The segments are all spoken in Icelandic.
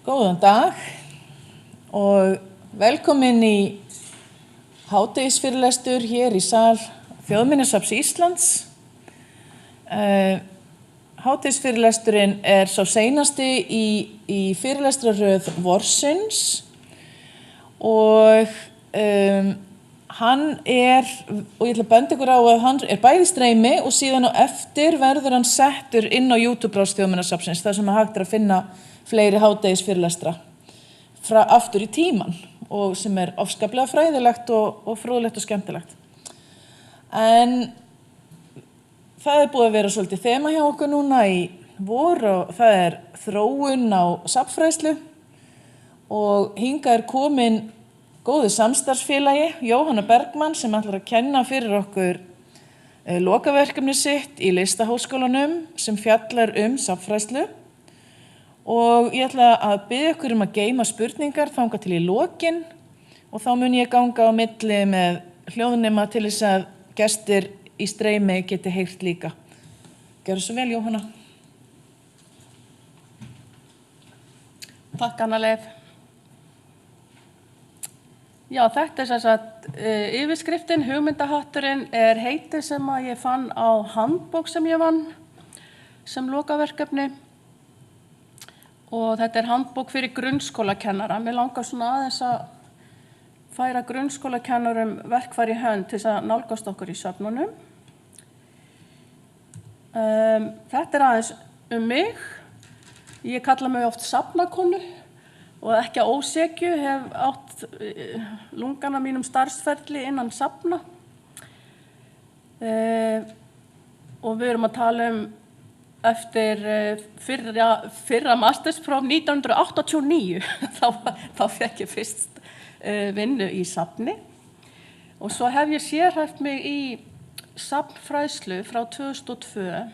Góðan dag og velkomin í hádegisfyrirlestur hér í sal Þjóðminjasafns Íslands. Hádegisfyrirlesturinn sá seinasti í fyrirlestrarröð vorsins og hann og ég ætla að benda ykkur á að hann bæði í streymi og síðan á eftir verður hann settur inn á YouTube-rás Þjóðminjasafnsins þar sem hægt að finna fleiri hádegisfyrirlestra aftur í tíman og sem afskaplega fræðilegt og fróðlegt og skemmtilegt. En það búið að vera svolítið þema hjá okkur núna í vor og það þróun á safnfræðslu og hingað komin góður samstarfsfélagi, Jóhanna Bergmann, sem ætlar að kenna fyrir okkur lokaverkefni sitt í Listaháskólanum sem fjallar safnfræðslu. Og ég ætla að biðja ykkur að geyma spurningar þangað til í lokin og þá mun ég ganga á milli með hljóðnema til þess að gestir í streymi geti heyrt líka. Gjörðu svo vel, Jóhanna. Takk, Anna-Leif. Já, þetta sem sagt yfirskriftin, hugmyndahatturinn heitið sem að ég fann á handbók sem ég vann sem lokaverkefni. Og þetta handbók fyrir grunnskólakennara. Mér langar svona aðeins að færa grunnskólakennarum verkfæri í hönd til að nálgast okkur í söfnunum. Þetta aðeins mig. Ég kalla mig oft safnakonu og ekki að ósekju, hef átt lungana mínum starfsferli innan safna. Og við erum að tala eftir fyrra masterspróf 1989, þá fekk ég fyrst vinnu í safni. Og svo hef ég sérhæft mig í safnfræðslu frá 2002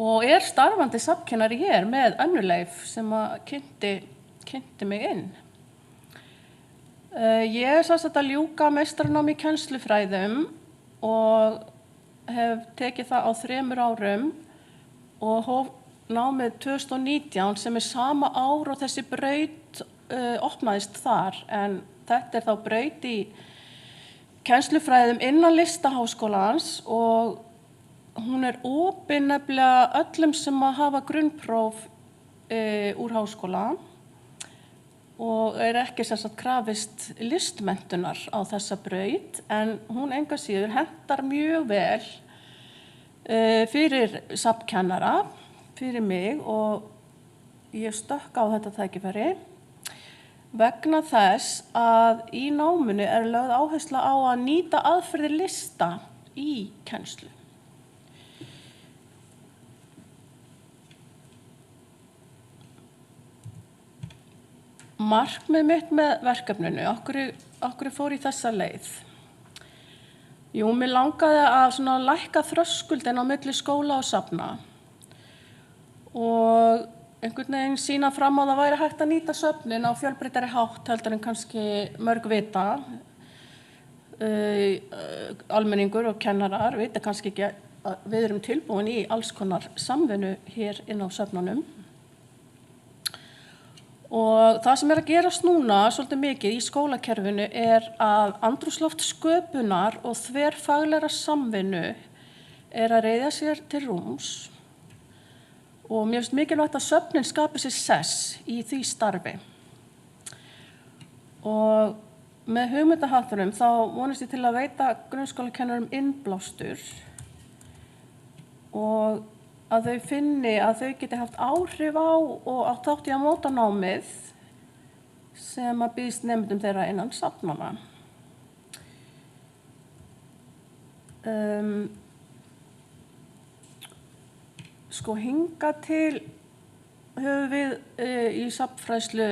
og starfandi safnkennari hér með Önnu-Leif sem kynnti mig inn. Ég sem sagt að ljúka meistaranámi í kennslufræðum og hef tekið það á 3 árum og hóf námið 2019 sem sama ár og þessi braut opnaðist þar. En þetta þá braut í kennslufræðum innan Listaháskólans og hún opin nefnilega öllum sem að hafa grunnpróf úr háskóla og ekki sem sagt krafist listmenntunar á þessa braut, en hún engu að síður hentar mjög vel fyrir safnkennara, fyrir mig, og ég stökk á þetta tækifæri vegna þess að í náminu lögð áhersla á að nýta aðferðir lista í kennslu. Markmið mitt með verkefninu, okkur fór í þessa leið. Jú, mér langaði að lækka þröskuldinn á milli skóla og safna og einhvern veginn sýna fram á það væri hægt að nýta söfnin á fjölbreyttari hátt heldur en kannski mörg vita. Almenningur og kennarar vita kannski ekki að við erum tilbúin í alls konar samvinnu hér inn á söfnunum. Og það sem að gerast núna svolítið mikið í skólakerfinu að andrúmsloft sköpunar og þverfaglegra samvinnu að reiða sér til rúms og mér finnst mikilvægt að söfnin skapi sér sess í því starfi. Og með hugmyndahattunum þá vonast ég til að veita grunnskólakennurum innblástur og að þau finni að þau geti haft áhrif á og átt þátt í að móta námið sem að býðst nemendum þeirra innan safnanna. Hingað til höfum við í safnfræðslu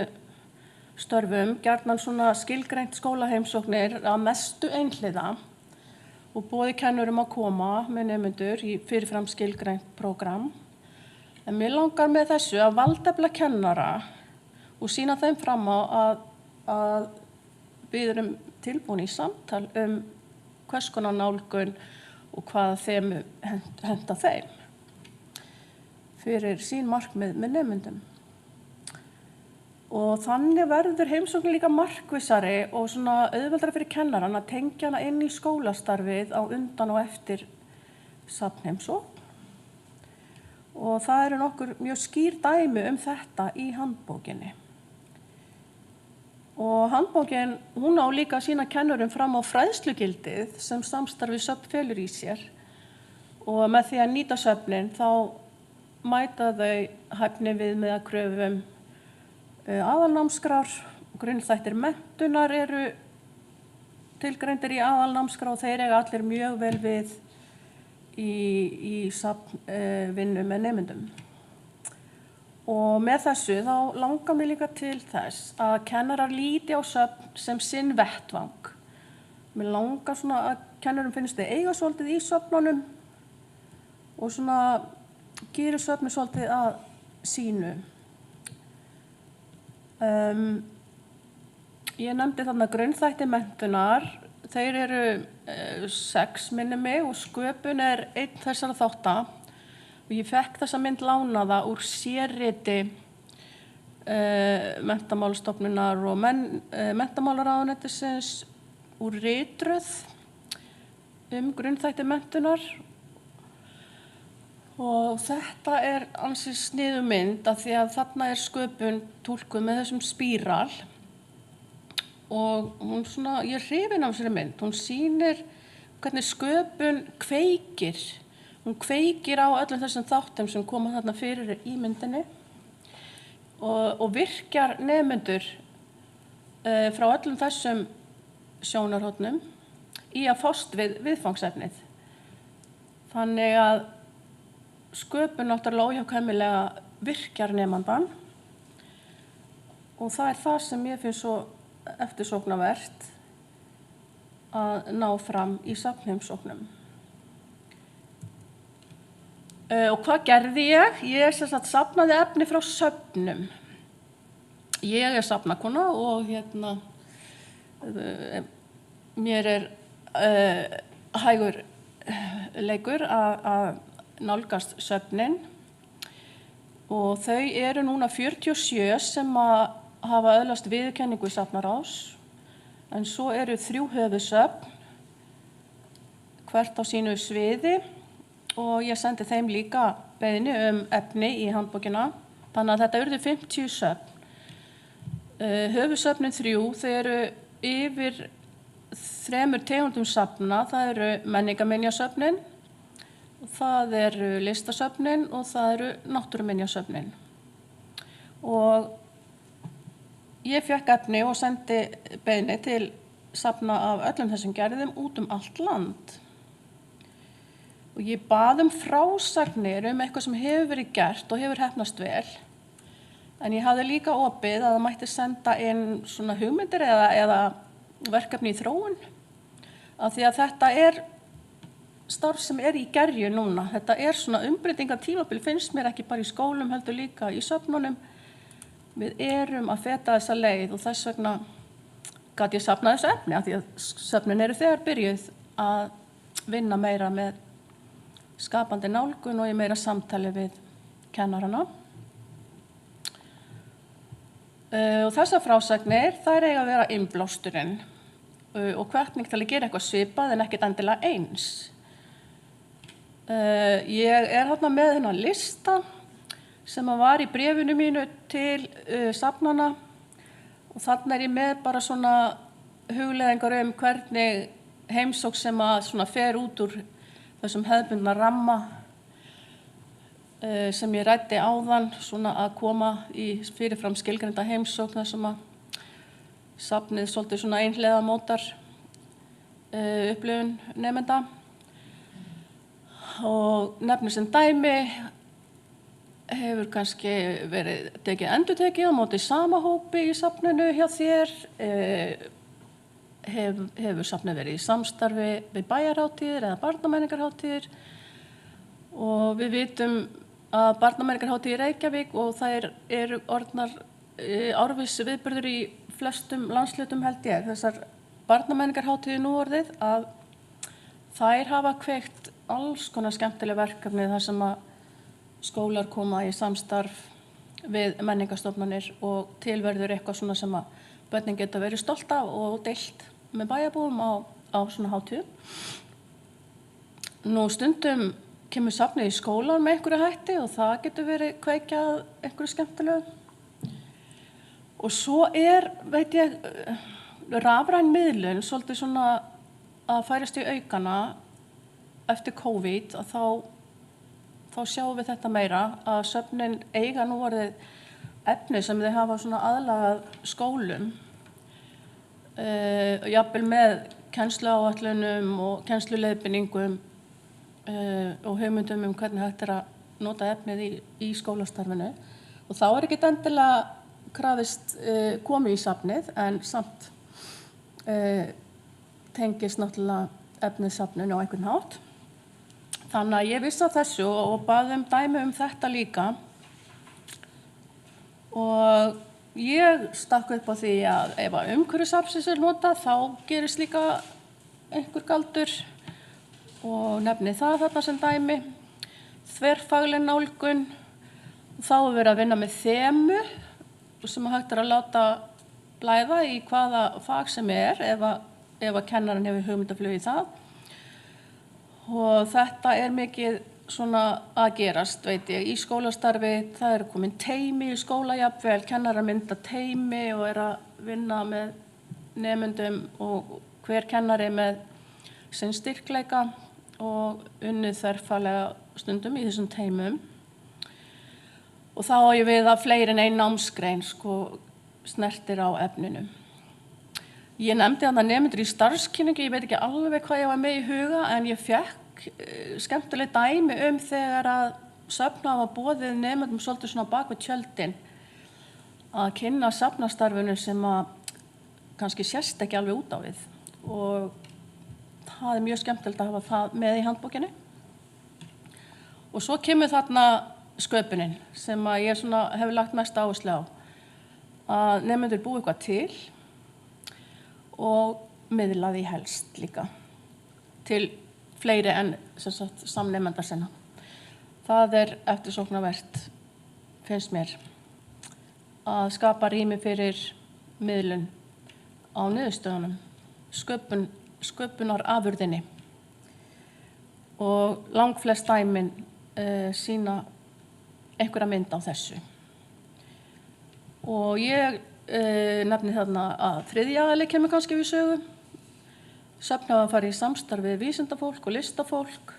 störfum gjarnan skilgreint skólaheimsóknir að mestu einhliða og boðið kennurum að koma með nemendur í fyrirfram skilgreint prógram. En mér langar með þessu að valdefla kennara og sýna þeim fram á að við erum tilbúin í samtal hvers konar nálgun og hvaða þemu henta þeim. fyrir sín markmið með nemendum. Og þannig verður heimsóknin líka markvissari og svona auðveldara fyrir kennaran að tengja hana inn í skólastarfið á undan og eftir safnheimsókn. Og það eru nokkur mjög skýr dæmi þetta í handbókinni. Og handbókin, hún á líka að sýna kennurum fram á fræðslugildið sem samstarfið söfn felur í sér. Og með því að nýta söfnin þá mæta þau hæfni viðmiða kröfum aðalnámskrár. Grunnþættir menntunar eru tilgreindir í aðalnámskrá og þeir eiga allir mjög vel við í safnvinnu með nemendum. Og með þessu þá langar mig líka til þess að kennarar líti á söfn sem sinn vettvang. Mér langar svona að kennurum finnst þau eiga svolítið í söfnunum og svona gerir söfnu svolítið að sínu. Ég nefndi þarna grunnþætti menntunar. Þeir eru 6 minnir mig og sköpun einn þessara þátta. Og ég fekk þessa mynd lánaða úr sérriti Menntamálastofnunar og Menntamálaráðuneytisins úr ritröð grunnþætti menntunar. Og þetta ansi sniðug mynd af því að þarna sköpun túlkuð með þessum spíral. Og hún svona, ég hrifin af þessari mynd. Hún sýnir hvernig sköpun kveikir. Hún kveikir á öllum þessum þáttum sem koma þarna fyrir í myndinni og virkjar nemendur frá öllum þessum sjónarhornum í að fást við viðfangsefnið. Þannig að sköpun náttúrulega óhjákvæmilega virkjar nemandann og það það sem ég finnst svo eftirsóknarvert að ná fram í safnheimsóknum. Og hvað gerði ég? Ég sem sagt safnaði efni frá söfnum. Ég safnakona og mér hægur leikur að nálgast söfnin og þau eru núna 47 sem að hafa öðlast viðurkenningu safnaráðs en svo eru 3 höfuðsöfn hvert á sínu sviði og ég sendi þeim líka beiðni efni í handbókina þannig að þetta urðu 50 söfn. Höfuðsöfnin 3 þau eru yfir 3 tegundum safna, það eru menningarminjasöfnin, það eru listasöfnin og það eru náttúruminjasöfnin. Og ég fékk efni og sendi beiðni til safna af öllum þessum gerðum út allt land. Og ég bað frásagnir eitthvað sem hefur verið gert og hefur heppnast vel. En ég hafði líka opið að það mætti senda inn svona hugmyndir eða verkefni í þróun. Af því að þetta starf sem í gerju núna. Þetta svona umbreytingartímabil finnst mér ekki bara í skólum, heldur líka í söfnunum. Við erum að feta þessa leið og þess vegna gat ég safnað þessu efni af því að söfnin eru þegar byrjuð að vinna meira með skapandi nálgun og í meira samtali við kennarana. Og þessar frásagnir, þær eiga að vera innblásturinn og hvatning til að gera eitthvað svipað en ekkert endilega eins. Ég þarna með þennan lista sem var í bréfinu mínu til safnana og þarna ég með bara svona hugleiðingar hvernig heimsókn sem að svona fer út úr þessum hefðbundna ramma sem ég ræddi áðan svona að koma í fyrirfram skilgreinda heimsókn þar sem að safnið svolítið svona einhliða mótar upplifun nemenda og nefnir sem dæmi hefur kannski verið endurtekið á móti sama hópi í safninu hjá þér, hefur safnið verið í samstarfi við bæjarhátíðir eða barnamenningarhátíðir og við vitum að barnamenningarhátíð í Reykjavík og þær eru orðnar árviss viðburður í flestum landshlutum held ég. Þessar barnamenningarhátíðir nú orðið að þær hafa kveikt alls konar skemmtileg verkefni þar sem að skólar koma í samstarf við menningarstofnanir og tilverður eitthvað svona sem að börnin geta verið stolt af og deilt með bæjarbúum á svona hátíð. Nú stundum kemur safnið í skólan með einhverju hætti og það getur verið kveikjað einhverju skemmtilegu. Og svo veit ég, rafræn miðlun svolítið svona að færast í aukana eftir COVID að þá sjáum við þetta meira að söfnin eiga nú orðið efni sem þau hafa svona aðlagað skólum, jafnvel með kennsluáætlunum og kennsluleiðbeiningum og hugmyndum hvernig hægt að nota efnið í skólastarfinu. Og þá ekki endilega krafist komið í safnið en samt tengist náttúrulega efnið safninu á einhvern hátt. Þannig að ég vissi af þessu og baði dæmi þetta líka og ég stakk upp á því að ef að umhverfi safnsins notað þá gerist líka einhver galdur og nefni það þarna sem dæmi. Þverfagleg nálgun, þá verið að vinna með þemu sem hægt að láta blæða í hvaða fag sem ef að kennarinn hefur hugmyndaflug í það. Og þetta mikið svona að gerast, veit ég, í skólastarfi. Það komin teymi í skóla jafnvel, kennarar mynda teymi og að vinna með nemendum og hver kennari með sinn styrkleika og unnið þverfaglega stundum í þessum teymum. Og þá á ég við að fleiri en ein námsgrein snertir á efninu. Ég nefndi þarna nemendur í starfskynningu, ég veit ekki alveg hvað ég var með í huga en ég fékk skemmtileg dæmi þegar að safna var boðið nemendum svolítið svona bak við tjöldin að kynna safnastarfinu sem að kannski sést ekki alveg út á við og það mjög skemmtilegt að hafa það með í handbókinni. Og svo kemur þarna sköpunin sem að ég hefur lagt mest áherslu á að nemendur búi eitthvað til og miðlaði helst líka til fleiri en samnemenda sinna. Það eftirsóknarvert, finnst mér, að skapa rými fyrir miðlun á niðurstöðunum, sköpunar afurðinni og langflest dæmin sýna einhverja mynd á þessu. Og ég nefni þarna að þriðji aðili kemur kannski við sögu. Safn hafa farið í samstarf við vísindafólk og listafólk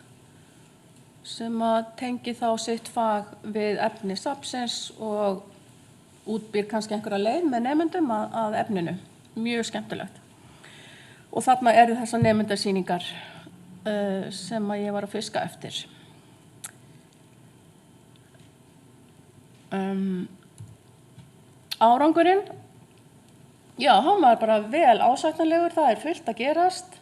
sem að tengi þá sitt fag við efni safnsins og útbýr kannski einhverja leið með nemendum að efninu. Mjög skemmtilegt. Og þarna þessar nemendarsýningar sem að ég var að fiska eftir. Árangurinn, já, hann var bara vel ásættanlegur, það fullt að gerast.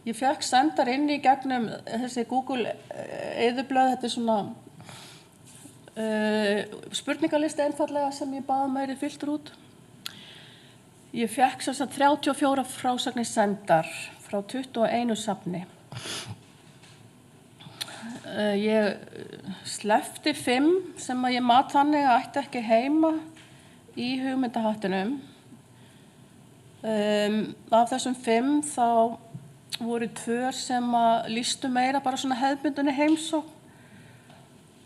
Ég fékk sendar inn í gegnum þessi Google eyðublöð, þetta svona spurningalisti einfallega sem ég baði meiri fylltur út. Ég fékk 34 frásagnir sendar frá 21 safni. Ég sleppti 5 sem að ég mat þannig að ætti ekki heima í hugmyndahattinum. Af þessum 5 þá voru 2 sem að lýstu meira bara svona hefðbundinni heimsókn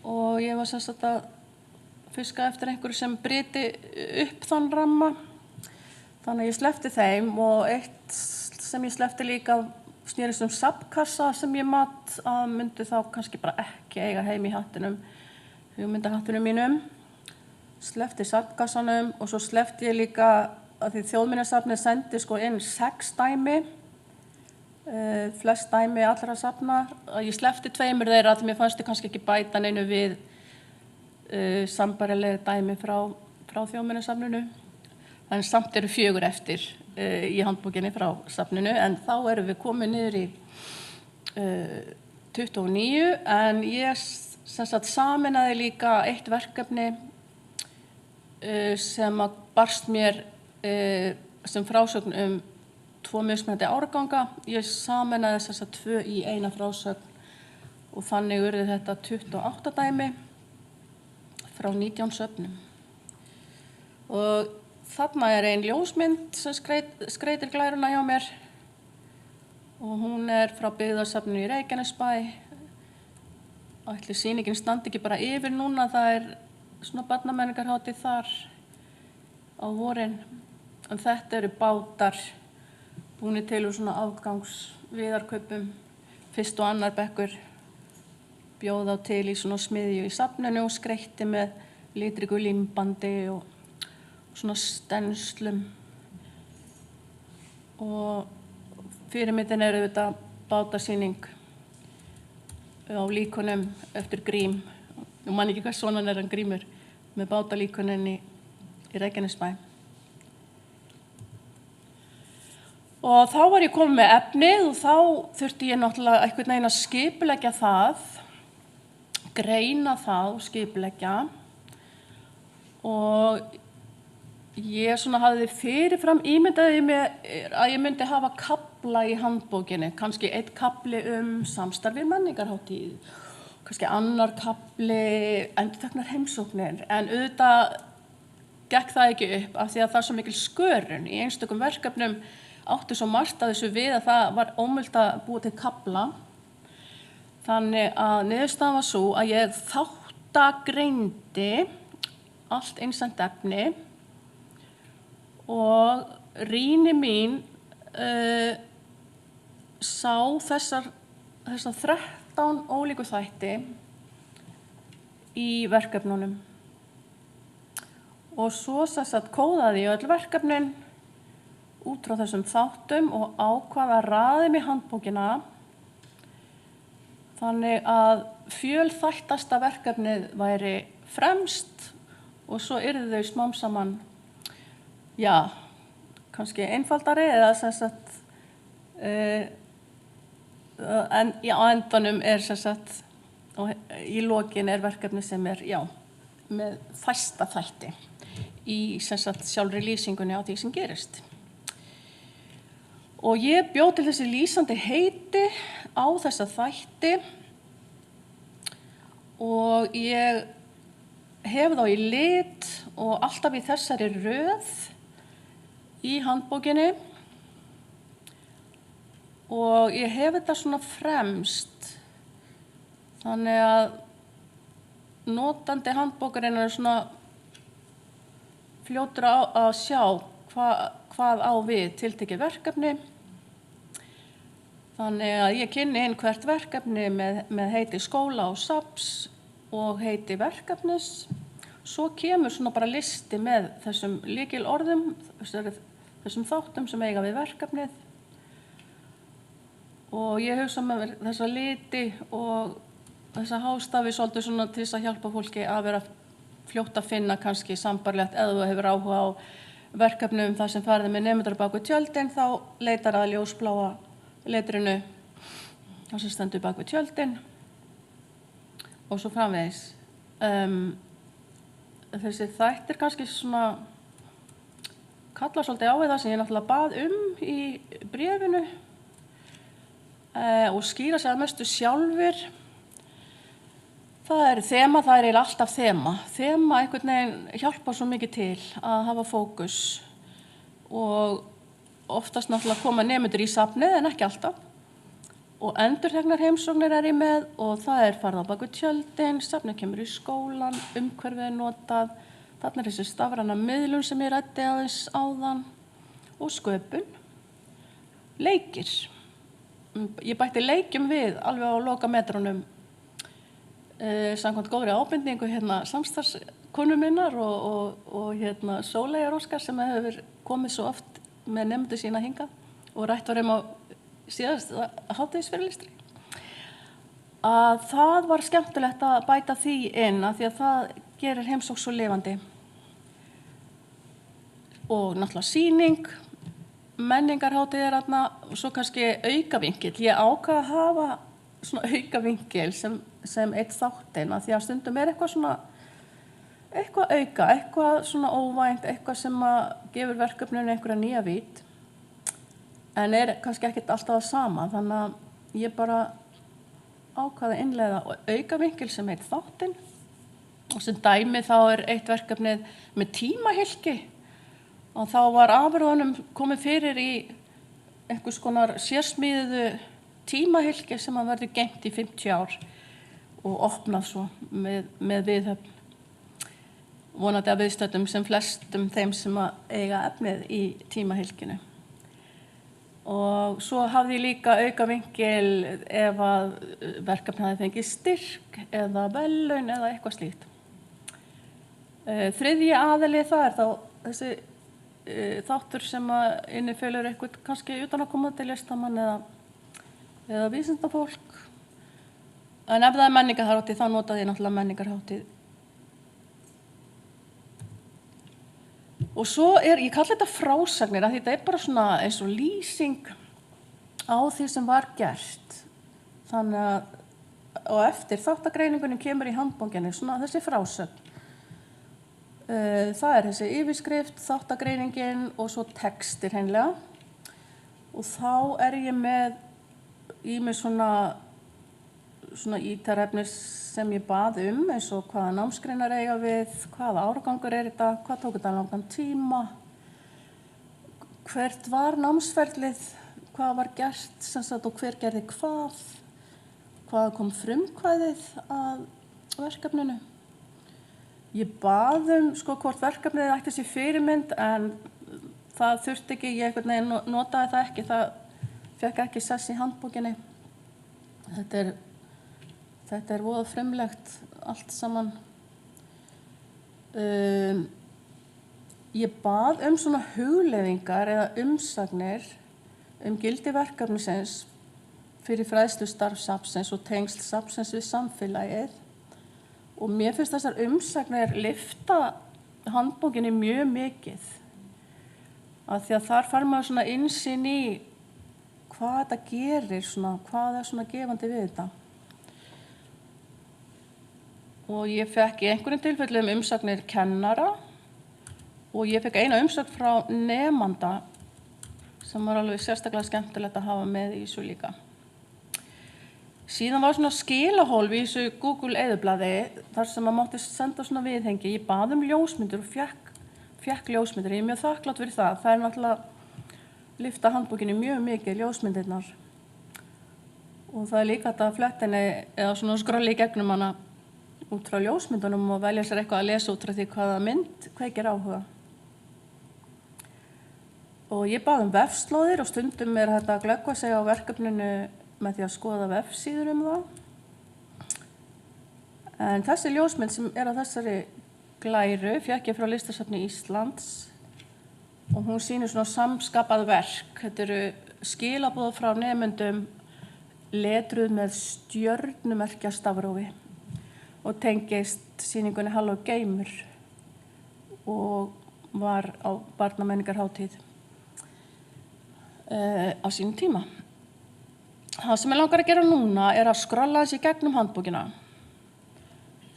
og ég var að fiska eftir einhverju sem bryti upp þann ramma. Þannig að ég sleppti þeim og eitt sem ég sleppti líka snerist safnkassa sem ég mat að myndi þá kannski bara ekki eiga heim í hattinum, hugmyndahattinum mínum. Sleppti safnkassanum og svo sleppti ég líka að því Þjóðminjasafnið sendi inn 6 dæmi, flest dæmi allra safna. Ég sleppti 2 þeirra því mér fannst ég kannski ekki bæta neinu við sambærileg dæmi frá Þjóðminjasafninu. En samt 4 eftir í handbókinni frá safninu en þá erum við komin niður í 29 en ég sameinaði líka eitt verkefni sem að barst mér sem frásögn 2 mismunandi árganga. Ég sameinaði þessar 2 í eina frásögn og þannig urðu þetta 28 dæmi frá 19 söfnum. Og þarna er ein ljósmynd sem skreytir glæruna hjá mér og hún er frá byggðasafninu í Reykjanesbæ. Ætli sýningin standi ekki bara yfir núna, það er svona barnamenningarhátíð þar á vorin. En þetta eru bátar búnir til úr svona afgangsviðarkaupum. Fyrst og annar bekkur bjóð á til í svona smiðju í safninu og skreytti með litriku límbandi og svona stenslum. Og fyrirmyndin er auðvitað bátasýning á líkunum eftir Grím. Nú man ekki hvað sonan er hann Grímur, með bátalíkunin í Reykjanesbæ. Og þá var ég komin með efnið og þá þurfti ég náttúrulega einhvern veginn að skipuleggja það, greina það og skipuleggja. Og ég svona hafði fyrirfram ímyndaði mig að ég myndi hafa kafla í handbókinni, kannski einn kafli samstarf við menningarhátíð, kannski annar kafli endurteknar heimsóknir, en auðvitað gekk það ekki upp af því að það er svo mikil skörun í einstökum verkefnum átti svo margt að þessu við að það var ómögulegt að búa til kafla. Þannig að niðurstaðan var svo að ég þáttagreindi allt einsent efni og rýni mín sá þessar 13 ólíku þætti í verkefnunum. Og svo kóðaði ég öll verkefnin út frá þessum þáttum og ákvað að raða þeim í handbókina þannig að fjölþættasta verkefnið væri fremst og svo yrðu þau smám saman, já, kannski einfaldari eða en á endanum er og í lokin er verkefni sem er, já, með fæsta þætti í sjálfri lýsingunni á því sem gerist. Og ég bjó til þessi lýsandi heiti á þessa þætti og ég hef þá í lit og alltaf í þessari röð í handbókinni og ég hef þetta svona fremst þannig að notandi handbókarinnar er svona fljótur að sjá hvað á við tiltekið verkefni. Þannig að ég kynni inn hvert verkefni með heiti skóla og safns og heiti verkefnis. Svo kemur svona bara listi með þessum lykilorðum, þessum þáttum sem eiga við verkefnið. Og ég hugsa með þessa liti og þessa hástafi svolítið svona til þess að hjálpa fólki að vera fljótt að finna kannski sambarlegt eða þú hefur áhuga á verkefnum þar sem farið með nemendur bak við tjöldin, þá leitar að ljósbláa letrinu þar sem stendur bak við tjöldin og svo framvegis. Þessi þættir kannski svona kalla svolítið á við það sem ég náttúrulega bað í bréfinu og skýra sig að mestu sjálfur. Það er þema, það er alltaf þema. Þema einhvern veginn hjálpar svo mikið til að hafa fókus og oftast náttúrulega koma nemendur í safnið en ekki alltaf. Og endurteknar heimsóknir er ég með og það er farið á bak við tjöldin, safnið kemur í skólan, umhverfið er notað, þarna er þessi stafræna miðlun sem ég ræddi aðeins áðan og sköpun, leikir. Ég bætti leikjum við alveg á lokametrunum samkvæmt góðri ábendingu samstarfskonu minnar og Sóleyjar Óskar sem hefur komið svo oft með nemendur sína hingað og rætt var á síðast hádegisfyrirlestri. Að það var skemmtilegt að bæta því inn af því að það gerir heimsókn svo lifandi. Og náttúrulega sýning, menningarhátíð er þarna og svo kannski aukavinkill. Ég ákvað að hafa svona aukavinkill sem eitt þáttinn af því að stundum er eitthvað svona eitthvað auka, eitthvað svona óvænt, eitthvað sem að gefur verkefninu einhverja nýja vít en er kannski ekkert alltaf það sama, þannig að ég bara ákvað að innleiða aukavinkil sem eitt þáttinn Og sem dæmi þá eitt verkefnið með tímahylki og þá var afurðunum komið fyrir í einhvers konar sérsmíðuðu tímahylki sem að verður geymt í 50 ár og opnað svo með viðhöfn. Vonandi að viðstöddum sem flestum þeim sem að eiga efnið í tímahylkinu. Og svo hafði ég líka aukavinkil ef að verkefni hafði fengið styrk eða verðlaun eða eitthvað slíkt. Þriðji aðili það þá þessi þáttur sem að innifelur eitthvað kannski utanaðkomandi listamann eða vísindafólk. En ef það er menningarhátíð þá notaði ég náttúrulega menningarhátíð. Og svo ég kalla þetta frásagnir af því þetta bara svona eins og lýsing á því sem var gert. Þannig að og eftir þáttagreiningunni kemur í handbókinni svona þessi frásögn. Það þessi yfirskrift, þáttagreiningin og svo textir hreinlega. Og þá ég með ýmis svona ítarefni sem ég bað eins og hvaða námsgreinar eiga við, hvaða áragangur þetta, hvað tók þetta langan tíma, hvert var námsferlið, hvað var gert sem sagt og hver gerði hvað kom frumkvæðið að verkefninu. Ég bað hvort verkefnið ætti sér fyrirmynd en það þurfti ekki, ég einhvern veginn notaði það ekki, það fékk ekki sess í handbókinni. Þetta voða frumlegt allt saman. Ég bað svona hugleiðingar eða umsagnir gildi verkefnisins fyrir fræðslustarf safnsins og tengsl safnsins við samfélagið. Og mér finnst þessar umsagnir lyfta handbókinni mjög mikið. Af því að þar fær maður svona innsýn í hvað þetta gerir, hvað svona gefandi við þetta. Og ég fekk í einhverjum tilfellum umsagnir kennara og ég fekk eina umsögn frá nemanda sem var alveg sérstaklega skemmtilegt að hafa með í þessu líka. Síðan var svona skilahólf í þessu Google eyðublaði þar sem maður mátti senda svona viðhengi. Ég bað ljósmyndir og fékk ljósmyndir. Ég mjög þakklátt fyrir það. Það náttúrulega lyfta handbókinni mjög mikið, ljósmyndirnar. Og það líka þetta flettinni eða svona skrolli í gegnum hana út frá ljósmyndunum og velja sér eitthvað að lesa út frá því hvaða mynd kveikir áhuga. Og ég bað vefslóðir og stundum þetta að glöggva sig á verkefninu með því að skoða vefsíður það. En þessi ljósmynd sem á þessari glæru fékk ég frá Listasafni Íslands og hún sýnir svona samskapað verk. Þetta eru skilaboð frá nemendum letruð með stjörnumerkja stafrófi og tengist sýningunni Halló Geimur og var á barnamenningarhátíð á sínum tíma. Það sem ég langar að gera núna að skrolla þessi í gegnum handbókina.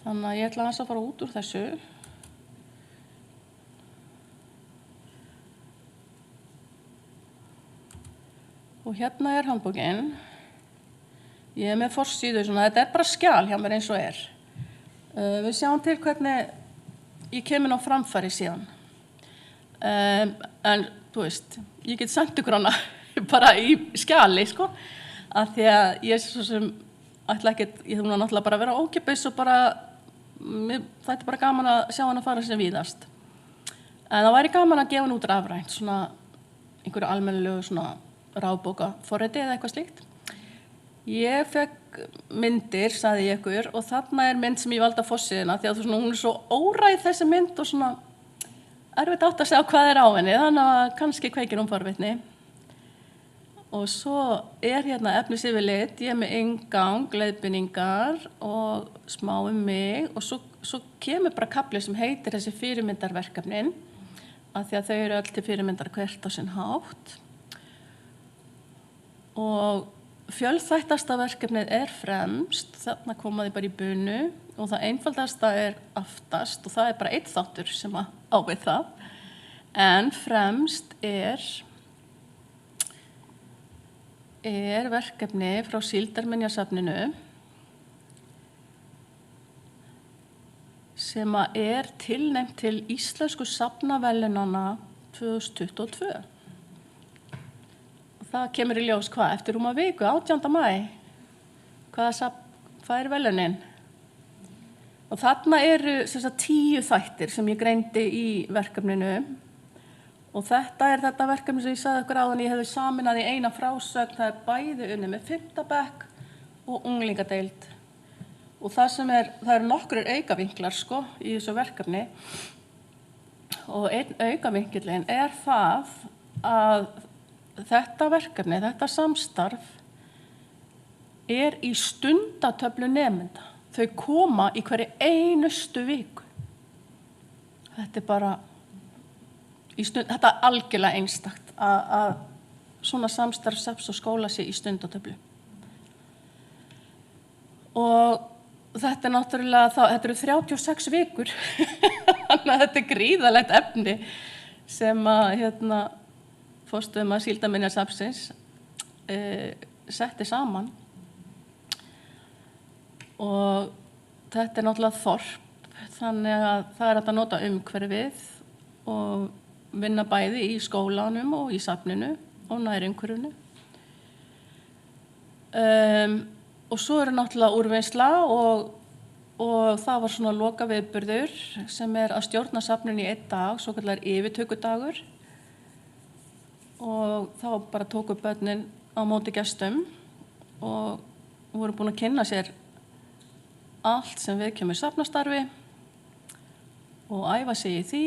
Þannig að ég ætla aðeins að fara út úr þessu. Og hérna handbókin. Ég með forsíðu svona, þetta bara skjal hjá mér eins og Við sjáum til hvernig ég kemur á framfæri síðan. En þú veist, ég get sendt ykkur hana bara í skjali, af því að ég svo sem ætla ekkert, ég þurfa náttúrulega bara að vera ókeypis og bara, það bara gaman að sjá hana fara sem víðast. En það væri gaman að gefa hann út rafrænt, svona einhverju almennilegu svona rafbókaforriti eða eitthvað slíkt. Ég fekk myndir, sagði ég ykkur, og þarna mynd sem ég valdi á forsíðuna því að hún svo óræð þessi mynd og svona erfitt átt að segja hvað á henni, þannig að kannski kveikir forvitni. Og svo hérna efnisyfirlit, ég með inngang, leiðbeiningar og smá mig og svo kemur bara kafli sem heitir þessi fyrirmyndarverkefnin af því að þau eru öll til fyrirmyndar hvert á sinn hátt. Og fjölþættasta verkefnið fremst, þarna koma þið bara í bunu og það einfaldasta aftast og það bara einn þáttur sem á við það. En fremst verkefni frá Síldarminjasafninu sem að tilnefnt til Íslensku safnaverðlaunanna 2022. Og það kemur í ljós hvað? Eftir rúma viku, 18. maí. Hvað verðlaunin? Og þarna eru 10 þættir sem ég greindi í verkefninu. Og þetta verkefni sem ég sagði ykkur áðan, ég hefði saminað í eina frásögn, það bæði unnið með 5. bekk og unglingadeild. Og það eru nokkrir aukavinklar í þessu verkefni. Og einn aukavinkillinn það að þetta verkefni, þetta samstarf í stundatöflu nemenda. Þau koma í hverju einustu viku. Þetta bara þetta algjörlega einstakt að svona samstarf safns og skóla sé í stundatöflu. Og þetta náttúrulega þetta eru 36 vikur. Þannig að þetta gríðarlegt efni sem að forstöðumaður Síldarminjasafnsins setti saman. Og þetta náttúrulega þorp, þannig að það hægt að nota umhverfið og vinna bæði í skólanum og í safninu og nærumhverfinu. Og svo eru náttúrulega úrvinnsla og það var svona lokaviðburður sem að stjórna safninu í 1 dag, svokallar yfirtökudagur. Og þá bara tóku börnin á móti gestum og voru búin að kynna sér allt sem viðkemur safnastarfi og æfa sig í því.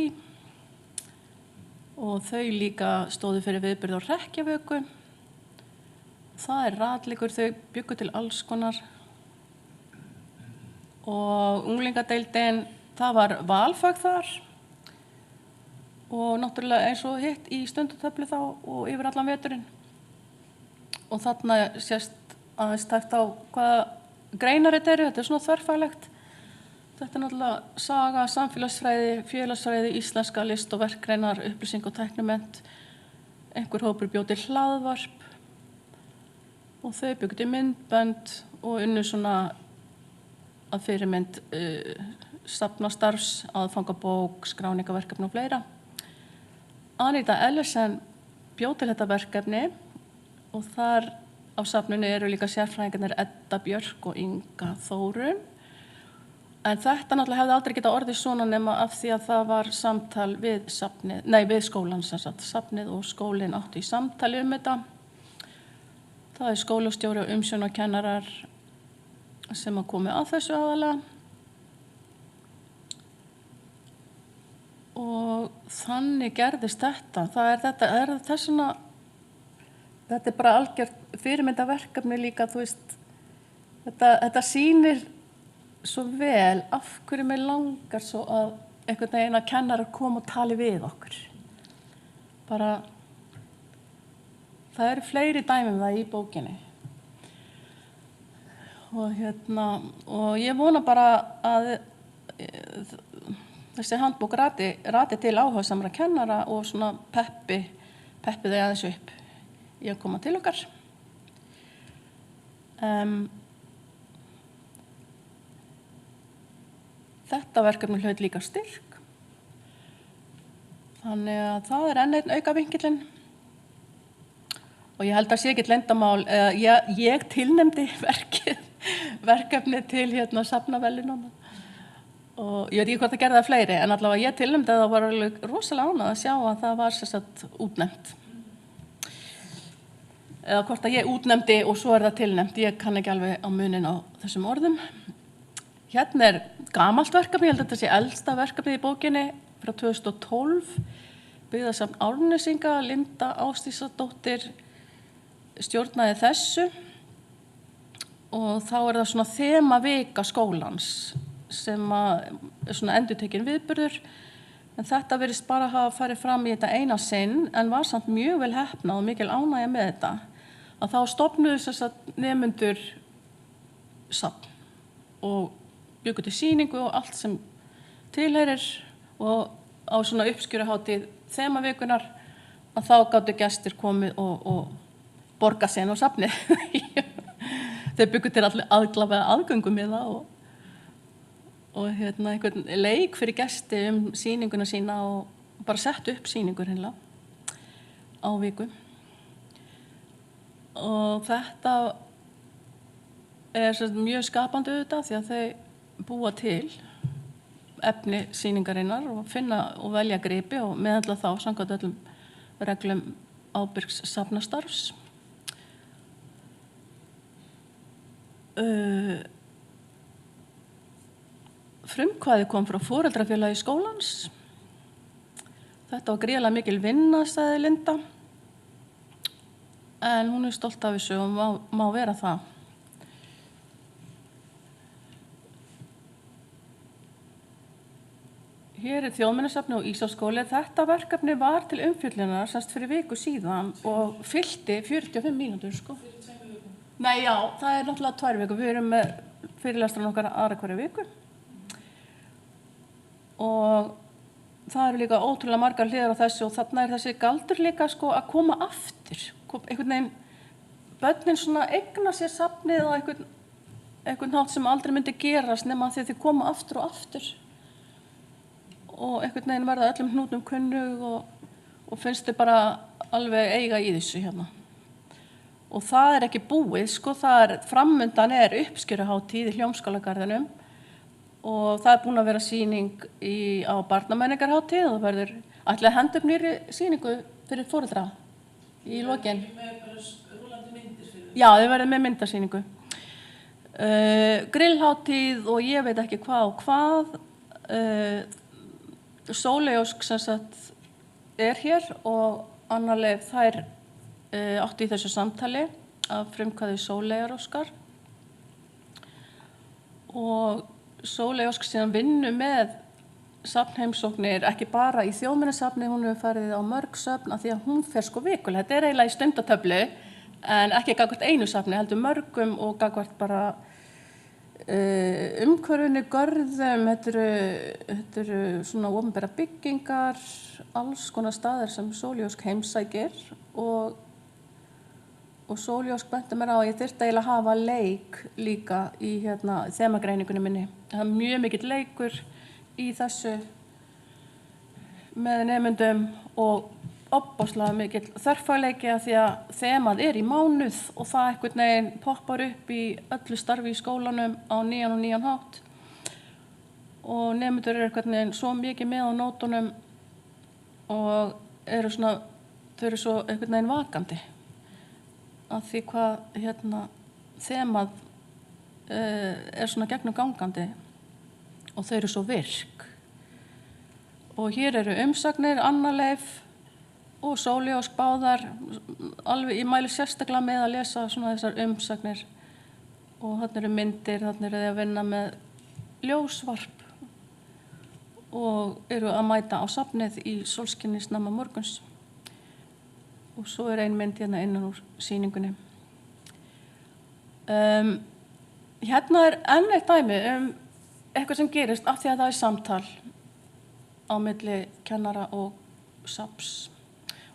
Og þau líka stóðu fyrir viðburð á hrekkjavöku. Það ratleikur, þau bjuggu til alls konar. Og unglingadeildin, það var valfag þar. Og náttúrulega eins og hitt í stundatöflu þá og yfir allan veturinn. Og þarna sést aðeins tækt á hvaða greinar þetta eru, þetta svona þverfaglegt. Þetta náttúrulega saga, samfélagsfræði, félagsfræði, íslenska, list og verkgreinar, upplýsing og tæknimennt. Einhver hópur bjó til hlaðvarp og þau bjuggu til myndbönd og unnu svona að fyrirmynd safnastarfs, aðfangabók, skráningaverkefni og fleira. Anita Ellison bjó til þetta verkefni og þar á safninu eru líka sérfræðingarnir Edda Björk og Inga Þórun. En þetta náttúrulega hefði aldrei getað orðið svona nema af því að það var samtal við skólann sem sagt. Safnið og skólinn áttu í samtali þetta. Það skólastjóri og umsjónarkennarar sem að komi að þessu aðalega. Og þannig gerðist þetta. Þetta bara algjört fyrirmyndaverkefni líka, þú veist. Þetta sýnir svo vel af hverju mig langar svo að einhvern veginn að kennarar koma og tali við okkur. Bara, það eru fleiri dæmi það í bókinni. Og ég vona bara að þessi handbók rati til áhugasamra kennara og svona peppi þau aðeins upp í að koma til okkar. Þetta verkefni hlaut líka styrk. Þannig að það enn einn aukavinkillinn. Og ég held að sé ekkert leyndarmál, ég tilnefndi verkefni til safnaverðlaunanna. Og ég veit ekki hvort það gerði það fleiri, en allavega ég tilnefndi það og var alveg rosalega ánægð að sjá að það var sem sagt útnefnt. Eða hvort að ég útnefndi og svo það tilnefnt, ég kann ekki alveg á munin á þessum orðum. Hérna gamalt verkefni, ég held að þetta sé elsta verkefnið í bókinni frá 2012. Byggðasafn Árnesinga, Linda Ásdísadóttir stjórnaði þessu. Og þá það svona þemavika skólans sem svona endurtekin viðburður. En þetta virðist bara hafa farið fram í þetta eina sinn, en var samt mjög vel heppnað og mikil ánægja með þetta. Að þá stofnuðu þess að nemendur safn og bjuggu til sýningu og allt sem tilheyrir og á svona uppskjöruhátíð þemavikunar að þá gátu gestir komið og borga sen á safnið. Þau bjuggu til allavega aðgöngum með það einhvern leik fyrir gesti sýninguna sína og bara sett upp sýningur hreinlega á viku. Og þetta mjög skapandi auðvitað því að þau búa til efni sýningarinnar og finna og velja gripi og meðhandla þá samkvæmt öllum reglum ábyrgs safnastarfs. Frumkvæði kom frá foreldrafélagi skólans. Þetta var gríðarlega mikil vinna, sagði Linda. En hún stolt af þessu og má vera það. Hér Þjóðminjasafnið og Ísaskóli. Þetta verkefni var til umfjöllunar semst fyrir viku síðan og fyllti 45 mínútur, sko. Nei, já, það náttúrulega 2 vikur. Við erum með fyrirlestran okkar aðra hverja viku. Og það eru líka ótrúlega margar hliðar á þessu og þarna þessi galdur líka, sko, að koma aftur. Einhvern veginn, börnin svona eigna sér safnið á einhvern hátt sem aldrei myndi gerast nema því þau koma aftur og aftur. Og einhvern veginn verða öllum hnútum kunnug og finnst þau bara alveg eiga í þessu hérna. Og það ekki búið, sko, framundan uppskeruhátíð í Hljómskálagarðinum og það búin að vera sýning á barnamenningarhátíð og það verður ætlaði að henda upp nýrri sýningu fyrir foreldra í lokin. Með bara rúllandi myndir fyrir þau? Já, þau verður með myndasýningu. Grillhátíð og ég veit ekki hvað og hvað. Sóley Ósk sem sagt hér og Anna Leif þær áttu í þessu samtali af frumkvæði Sóleyjar Óskar og Sóley Ósk síðan vinnu með safnheimsóknir ekki bara í Þjóðminjasafni, hún hefur farið á mörg söfn af því að hún fer sko vikulega. Þetta eiginlega í stundatöflu en ekki gagnvart einu safni, heldur mörgum og gagnvart bara umhverfinu, görðum, þetta eru svona opinbera byggingar, alls konar staðir sem Sóley Ósk heimsækir og Sóley Ósk benti mér á að ég þyrfti eiginlega að hafa leik líka í þemagreiningunni minni. Það mjög mikill leikur í þessu með nemendum og ofboðslega mikill þverfagleiki af því að þemað í mánuð og það einhvern veginn poppar upp í öllu starfi í skólanum á nýjan hátt og nemendur einhvern veginn svo mikið með á nótunum og þau eru svo einhvern veginn vakandi af því hvað þemað svona gegnum gangandi og þau eru svo virk og hér eru umsagnir Anna Leif og Sóley Ósk báðar, alveg ég mæli sérstaklega með að lesa svona þessar umsagnir og þarna eru myndir, þarna eru þau að vinna með ljósvarp og eru að mæta á safnið í sólskini snemma morguns og svo ein mynd hérna innan úr sýningunni. Hérna enn eitt dæmi eitthvað sem gerist af því að það samtal á milli kennara og safns.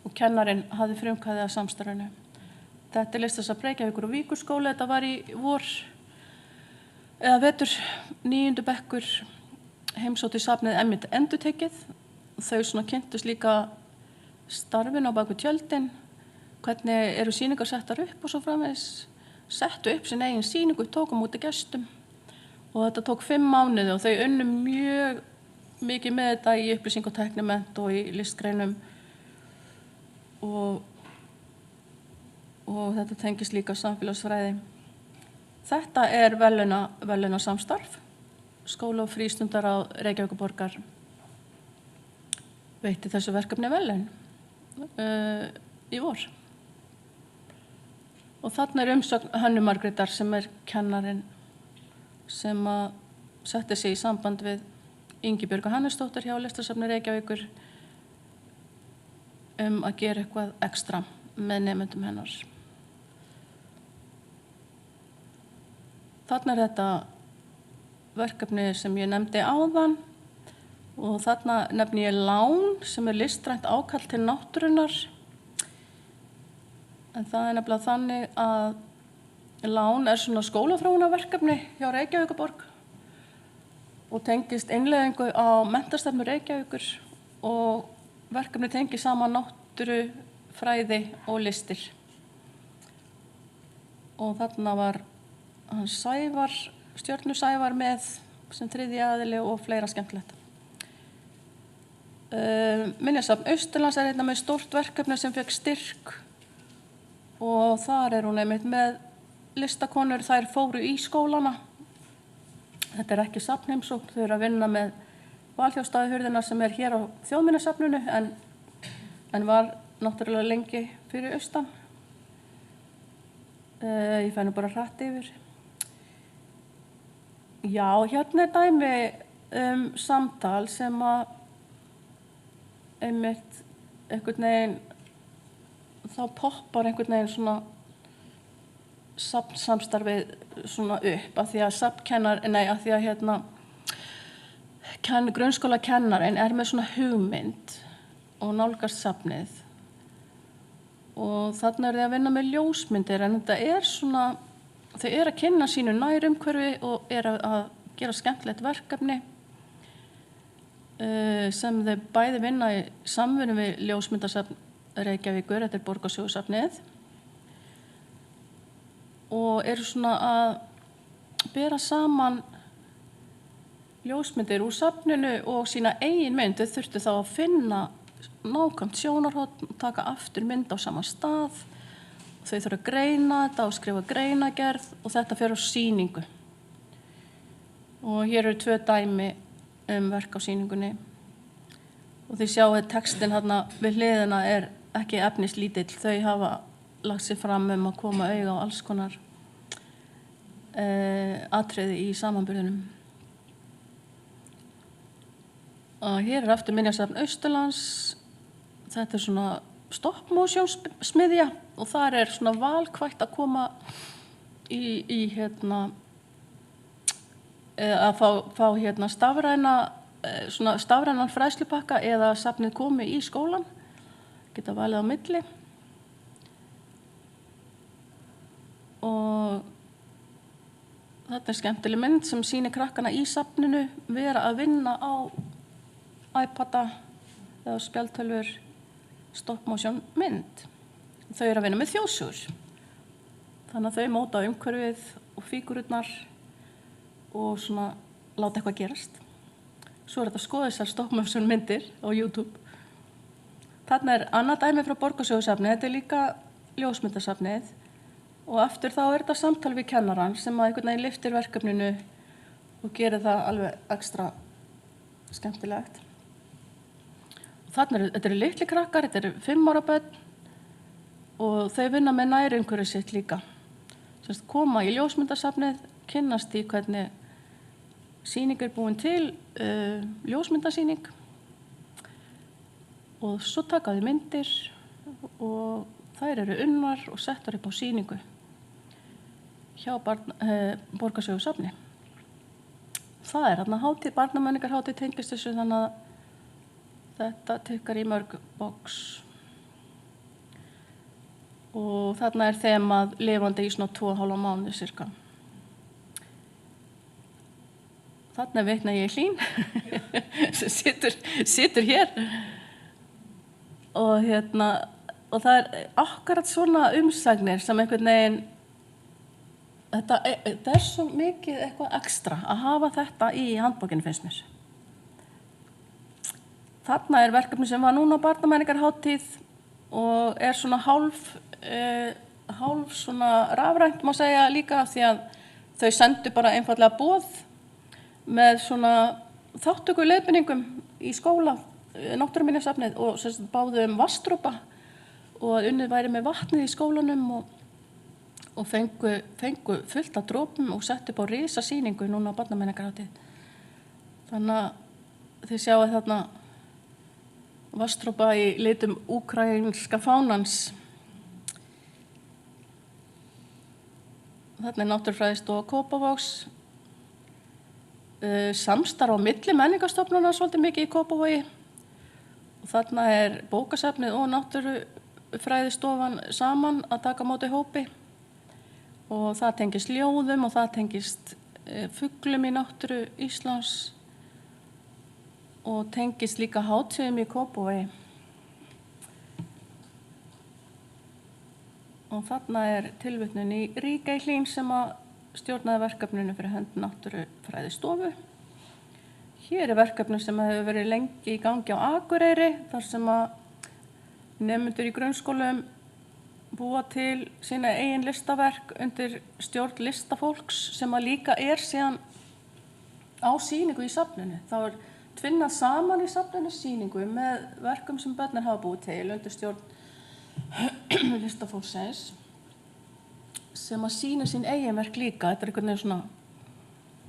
Og kennarinn hafði frumkvæði að samstarfinu. Þetta listasafn Reykjavíkur og Víkurskóla, þetta var í vor eða vetur 9. bekkur heimsótti safnið einmitt endurtekið. Þau svona kynntust líka starfin á baku tjöldin, hvernig eru sýningar settar upp og svo framvegis. Settu upp sin eigin sýningu, tóku á móti gestum og þetta tók 5 mánuði og þau unnu mjög mikið með þetta í upplýsing og tæknimennt og í listgreinum og þetta tengist líka samfélagsfræði. Þetta verðlauna samstarf. Skóla og frístundar á Reykjavíkurborgar veitti þessu verkefni verðlaun í vor. Og þarna umsögn Hönnu Margrétar sem kennarinn sem setti sig í samband við Ingibjörgu Hannesdóttur hjá Listasafni Reykjavíkur að gera eitthvað ekstra með nemendum hennar. Þarna þetta verkefni sem ég nefndi áðan og þarna nefni ég lán sem listrænt ákall til náttúrunnar. En það nefnilega þannig að lán svona skólaþróunarverkefni hjá Reykjavíkurborg og tengist innleiðingu á menntastefnu Reykjavíkur og verkefni tengist saman náttúru, fræði og listir. Og þarna var hann Sævar, Stjörnu Sævar með sem þriðji aðili og fleira skemmtilegt. Minjasafn Austurlands einnig með stórt verkefni sem fekk styrk og þar hún einmitt með listakonur, þær fóru í skólana. Þetta ekki safnheimsókn, þau að vinna með Valþjóðstæðihurðina sem hér á Þjóðminjasafninu en var náttúrulega lengi fyrir austan. Ég fæ nú bara hratt yfir. Já, hérna dæmi samtal sem einmitt einhvern veginn, þá poppar einhvern veginn svona samstarfið svona upp af því að grunnskólakennarinn með svona hugmynd og nálgast safnið og þarna þau að vinna með ljósmyndir en þetta svona, þau að kynna sínu nærumhverfi og að gera skemmtilegt verkefni sem þau bæði vinna í samvinnu við ljósmyndasafn Reykjavíkur, þetta Borgarsögusafnið og svona að bera saman ljósmyndir úr safninu og sína eigin mynd. Þau þurftu þá að finna nákvæmt sjónarhorn, taka aftur mynd á sama stað. Þau þurfa að greina þetta og skrifa greinagerð og þetta fer á sýningu. Og hér eru 2 dæmi verk á sýningunni. Og þið sjáu að textin þarna við hliðina ekki efnislítill. Þau hafa lagt sig fram að koma auga á alls konar atriði í samanburðinum. Og hér aftur Minjasafn Austurlands. Þetta svona stop motion smiðja og þar svona valkvætt að koma í að fá stafrænan fræðslupakka eða safnið komi í skólan. Geta valið á milli. Og þetta skemmtileg mynd sem sýnir krakkana í safninu vera að vinna á iPada eða spjaldtölvur stop motion mynd. Þau að vinna með þjóðsögur. Þannig að þau móta umhverfið og fígururnar og svona láta eitthvað gerast. Svo þetta að skoða þessar stop motion myndir á YouTube. Þarna annað dæmi frá Borgarsögusafnið, þetta líka ljósmyndasafnið og aftur þá þetta samtal við kennarann sem einhvern veginn lyftir verkefninu og gerir það alveg ekstra skemmtilegt. Þarna þetta litli krakkar, þetta 5 ára börn og þau vinna með nærumhverfið sitt líka. Sérst koma í ljósmyndasafnið, kynnast í hvernig sýning búin til, ljósmyndasýning og svo taka þau myndir og þær eru unnar og settar upp á sýningu hjá Borgarsögusafni. Það þarna hátíð, barnamenningarhátíð tengist þessu þannig að þetta tikkar í mörg box. Og þarna þemað lifandi í svona 2,5 mánuði cirka. Þarna vitna ég Hlín sem situr hér og og það akkurat svona umsagnir sem einhvern veginn þetta svo mikið eitthvað ekstra að hafa þetta í handbókinu finnst mér. Þarna verkefni sem var núna á barnamenningarhátíð og svona hálf svona rafrænt má segja líka því að þau sendu bara einfaldlega boð með svona þáttöku leiðbeiningum í skóla, náttúruminjasafnið og báðu vatnsdropa og að unnið væri með vatnið í skólanum og fengu fullt af dropum og settu upp á risasýningu núna á barnamenningarhátíð. Þannig að þið sjáu þarna vatnsdropa í litum úkraínska fánans. Þarna náttúrufræðistofa Kópavogs. Samstarf á milli menningarstofnana svolítið mikið í Kópavogi og þarna bókasafnið og náttúrufræðistofan saman að taka á móti hópi og það tengist ljóðum og það tengist fuglum í náttúru Íslands og tengist líka hátíðum í Kópavogi. Og þarna tilvitnun í Ríkey Hlín sem að stjórnaði verkefninu fyrir hönd Náttúrufræðistofu. Hér verkefni sem hefur verið lengi í gangi á Akureyri, þar sem að nemendur í grunnskólum búa til sína eigin listaverk undir stjórn listafólks sem að líka síðan á sýningu í safninu. Það tvinnað saman í safninu sýningu með verkum sem börnin hafa búið til undir stjórn listafólksins sem að sýna sín eigin verk líka. Þetta einhvern veginn svona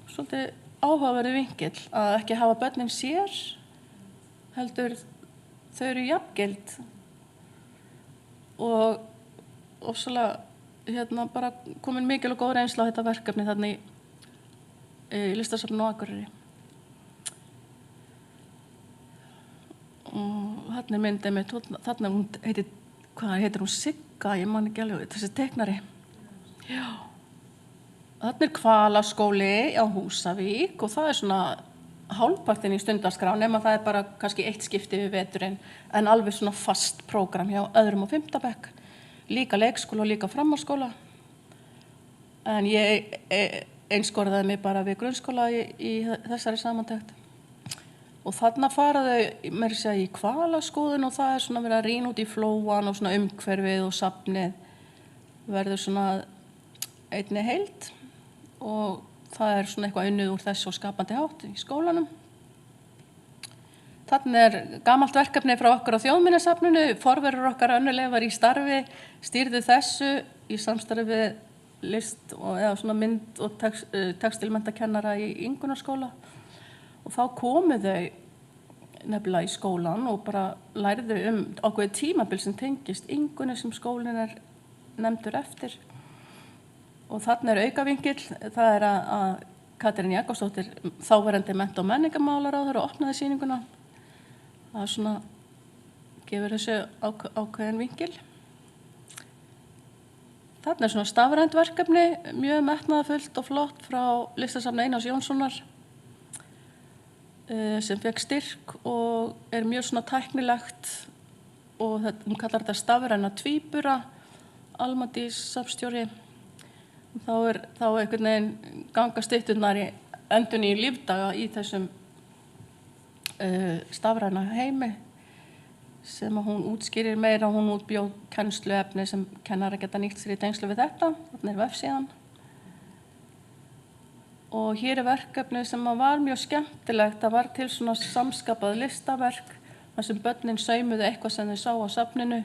svolítið áhugaverður vinkill að ekki hafa börnin sér, heldur þau eru jafngild og svolítið bara komin mikil og góð reynsla á þetta verkefni þarna í listasafninu á Akureyri. Og þarna myndið mitt, þarna heitir hún Sigga, ég man ekki alveg, þessi teiknari. Já. Þarna Hvalaskóli á Húsavík og það svona hálfpartinn í stundaskrá, nema það bara kannski eitt skipti við veturinn, en alveg svona fast prógram hjá öðrum og 5. bekk, líka leikskóla og líka framhaldsskóla. En ég einskorðaði mig bara við grunnskóla í þessari samantekt. Og þarna fara þau meira að segja í hvalaskoðun og það svona verið að rýna út í flóan og svona umhverfið og safnið verður svona einni heild og það svona eitthvað unnið úr þessu og skapandi hátt í skólanum. Þarna gamalt verkefni frá okkur á Þjóðminjasafninu, forverar okkar önnulegar í starfi, stýrðu þessu í samstarfi við list eða svona mynd- og textilmentakennara í Ingunnarskóla. Og þá komu þau nefnilega í skólan og bara lærðu ákveðið tímabil sem tengist Ingunni sem skólinn nefndur eftir. Og þarna aukavinkill, það að Katrín Jakobsdóttir, þáverandi mennta- og menningarmálaráðherra, opnaði sýninguna. Það svona gefur þessu ákveðin vinkil. Þarna svona stafrænt verkefni, mjög metnaðarfullt og flott frá Listasafni Einars Jónssonar sem fekk styrk og mjög svona tæknilegt og hún kallar þetta stafræna tvíbura, Almadís safnstjóri. Þá einhvern veginn ganga stytturnar í endurnýjun lífdaga í þessum stafræna heimi sem að hún útskýrir meira, hún útbjóð kennsluefni sem kennara geta nýtt sér í tengslu við þetta, þarna vefsíðan. Og hér verkefni sem var mjög skemmtilegt, það var til svona samskapað listaverk þar sem börnin saumuðu eitthvað sem þau sá á safninu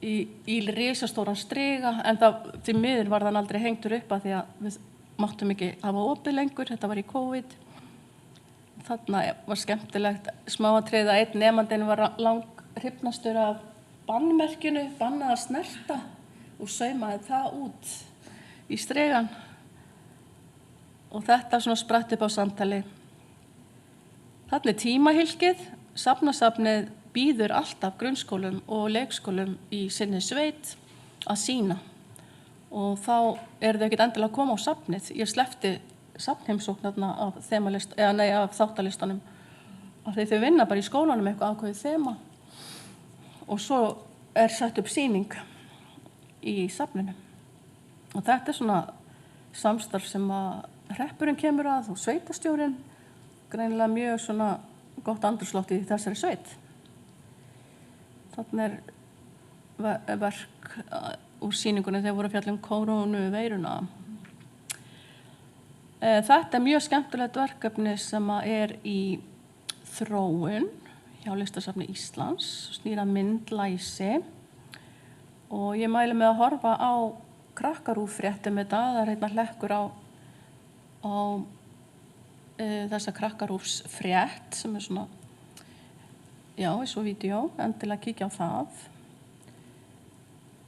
í risastóran striga, en því miður var þann aldrei hengtur upp að því að við máttum ekki hafa opið lengur, þetta var í COVID. Þarna var skemmtilegt smáatriði að einn nemandinn var hrifnastur af bannmerkinu, bannað að snerta og saumaði það út í strigan. Og þetta svona spratt upp á samtali. Þarna tímahylkið, safnasafnið býður alltaf grunnskólum og leikskólum í sinni sveit að sýna. Og þá þau ekkert endilega að koma á safnið. Ég sleppti safnheimsóknarna af þáttalistanum. Af því þau vinna bara í skólanum eitthvað ákveðið þema. Og svo sett upp sýning í safninu. Og þetta svona samstarf sem að hreppurinn kemur að og sveitastjórinn, greinilega mjög svona gott andrúmsloft í þessari sveit. Þarna verk úr sýningunni þegar voru að fjalla kórónuveiruna. Þetta mjög skemmtilegt verkefni sem í þróun hjá Listasafni Íslands, snýr að myndlæsi og ég mæli með að horfa á krakkarúffréttir með það er hlekkur á þessa krakkarúfsfrétt sem svona, já, svo vídeó, endilega kíkja á það.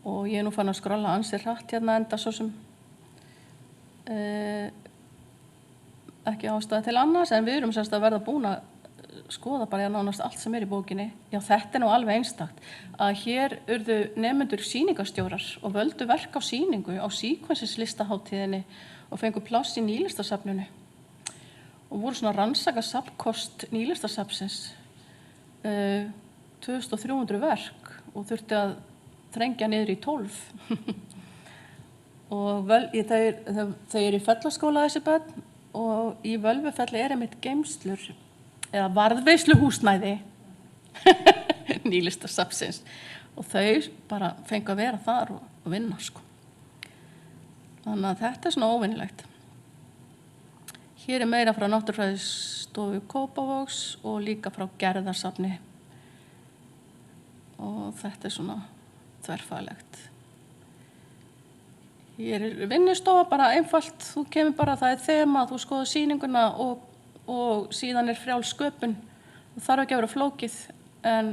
Og ég nú fann að skrolla ansi hratt hérna enda svo sem ekki ástæða til annars, en við erum semst að verða búin að skoða bara nánast allt sem í bókinni. Já, þetta nú alveg einstakt að hér urðu nemendur sýningarstjórar og völdu verk á sýningu á Sequences listaháttíðinni og fengu pláss í Nýlistasafninu. og voru svona að rannsaka safnkost Nýlistasafnsins 2300 verk og þurfti að þrengja niður í 12 og þau eru í Fellaskóla þessi börn og í Völvufelli er einmitt geymslur eða varðveisluhúsnæði Nýlistasafnsins og þau bara fengu að vera þar og vinna sko. Þannig að þetta er svona óvinnilegt. Hér er meira frá Náttúrufræðistofu Kópavogs og líka frá Gerðarsafni og þetta er svona þverfaglegt. Hér er vinnustofa bara einfalt, þú kemur bara, það er þema, þú skoðar sýninguna og síðan er frjáls sköpun. Það þarf ekki að vera flókið en